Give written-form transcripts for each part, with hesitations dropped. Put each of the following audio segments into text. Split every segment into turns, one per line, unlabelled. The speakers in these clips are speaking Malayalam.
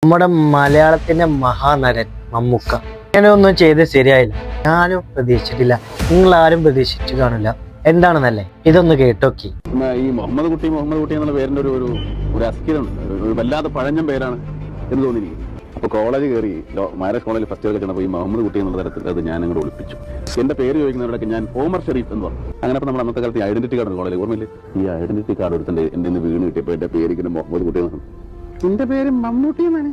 നമ്മുടെ മലയാളത്തിന്റെ മഹാനടൻ മമ്മൂക്ക ഇങ്ങനെ ഒന്നും ചെയ്ത് ശരിയായില്ല. ഞാനും പ്രതീക്ഷിച്ചിട്ടില്ല, നിങ്ങൾ ആരും പ്രതീക്ഷിച്ചു കാണില്ല. എന്താണെന്നല്ലേ, ഇതൊന്ന് കേട്ടോക്കി.
ഈ മുഹമ്മദ് കുട്ടി എന്നുള്ള പേരിന്റെ ഒരു അസ്ഥിരമുണ്ട്, ഒരു വല്ലാതെ പഴഞ്ഞ പേരാണ് എന്ന് തോന്നി എനിക്ക്. അപ്പൊ കോളേജ് കയറി മാരേജ് കോളേജിൽ ഫസ്റ്റ് ഇയർ ചെന്നപ്പോൾ ഈ മുഹമ്മദ് കുട്ടി എന്നുള്ള തരത്തിൽ അത് ഞാൻ അങ്ങോട്ട് ഒളിപ്പിച്ചു. എന്റെ പേര് ചോദിക്കുന്നവരൊക്കെ ഞാൻ ഓമർ ഷെരീഫ് എന്ന് പറഞ്ഞു. അങ്ങനെ നമ്മൾ അന്നത്തെ കാലത്ത് ഐഡന്റിറ്റി കാർഡ് കോളേജിൽ ഓർമ്മയില്ലേ, ഈ ഐഡന്റിറ്റി കാർഡ് എടുത്തിട്ട് എന്റെ നിന്ന് വീണ് കിട്ടിയപ്പോൾ എന്റെ പേര് ഇങ്ങനെ മുഹമ്മദ് കുട്ടി എന്ന്. എന്റെ പേര് മമ്മൂട്ടി എന്നാണ്.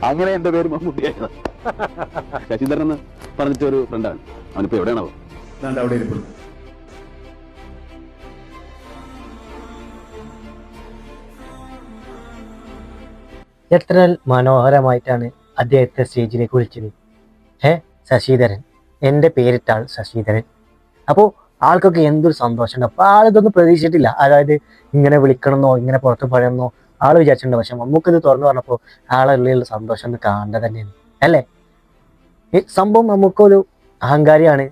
അങ്ങനെ എന്റെ പേര് മമ്മൂട്ടിയായിരുന്നു. ശശിധരൻ എന്ന് പറഞ്ഞിട്ട് ഒരു ഫ്രണ്ടാണ്, അവനിപ്പോ എവിടെയാണോ അവിടെ ഇരിപ്പുള്ളൂ.
എത്ര മനോഹരമായിട്ടാണ് അദ്ദേഹത്തെ സ്റ്റേജിലേക്ക് വിളിച്ചത്. ശശിധരൻ, എൻ്റെ പേരിട്ടാൾ ശശിധരൻ. അപ്പോൾ ആൾക്കൊക്കെ എന്തൊരു സന്തോഷമുണ്ട്. അപ്പോൾ ആളിതൊന്നും പ്രതീക്ഷിച്ചിട്ടില്ല. അതായത് ഇങ്ങനെ വിളിക്കണമെന്നോ ഇങ്ങനെ പുറത്ത് പറയണമെന്നോ ആൾ വിചാരിച്ചിട്ടുണ്ട്. പക്ഷെ നമുക്കിത് തുറന്നു പറഞ്ഞപ്പോൾ ആളുള്ള സന്തോഷം ഒന്ന് കാണേണ്ട തന്നെയാണ് അല്ലേ. ഈ സംഭവം നമുക്കൊരു അഹങ്കാരിയാണ്,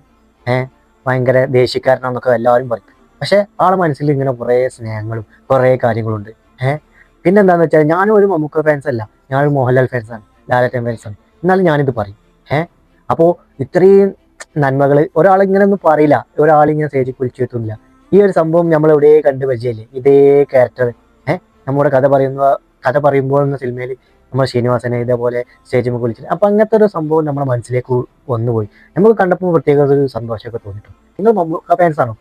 ഭയങ്കര ദേഷ്യക്കാരനാണെന്നൊക്കെ എല്ലാവരും പറയും. പക്ഷെ ആളെ മനസ്സിൽ ഇങ്ങനെ കുറേ സ്നേഹങ്ങളും കുറേ കാര്യങ്ങളുണ്ട്. പിന്നെന്താന്ന് വെച്ചാൽ ഞാനും ഒരു മമ്മൂക്ക ഫാൻസ് അല്ല, ഞാനൊരു മോഹൻലാൽ ഫാൻസാണ്, ലാലേട്ടൻ ഫാൻസാണ്. എന്നാലും ഞാനിത് പറയും. അപ്പോൾ ഇത്രയും നന്മകൾ ഒരാളിങ്ങനെ ഒന്നും പറയില്ല, ഒരാളിങ്ങനെ സ്റ്റേജിൽ വിളിച്ചു എത്തുന്നില്ല. ഈ ഒരു സംഭവം നമ്മൾ എവിടെ കണ്ടു പരിചയമില്ലേ, ഇതേ ക്യാരക്ടർ. നമ്മുടെ കഥ പറയുമ്പോൾ എന്ന സിനിമയിൽ നമ്മൾ ശ്രീനിവാസനെ ഇതേപോലെ സ്റ്റേജിൽ വിളിച്ചില്ല. അപ്പം അങ്ങനത്തെ ഒരു സംഭവം നമ്മുടെ മനസ്സിലേക്ക് വന്നുപോയി. നമുക്ക് കണ്ടപ്പോൾ പ്രത്യേക ഒരു സന്തോഷമൊക്കെ തോന്നിട്ടു. നിങ്ങൾ മമ്മൂക്ക ഫാൻസാണോ?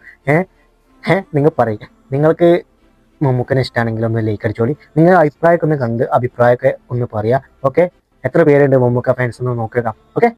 നിങ്ങൾ പറയും, നിങ്ങൾക്ക് മമ്മൂക്കനെ ഇഷ്ടമാണെങ്കിൽ ഒന്ന് ലൈക്ക് അടിച്ചോളി. നിങ്ങളുടെ അഭിപ്രായമൊക്കെ ഒന്ന് കണ്ട് അഭിപ്രായമൊക്കെ ഒന്ന് പറയാം. ഓക്കെ, എത്ര പേരുണ്ട് മമ്മൂക്ക ഫാൻസ് എന്ന് നോക്കുക. ഓക്കെ.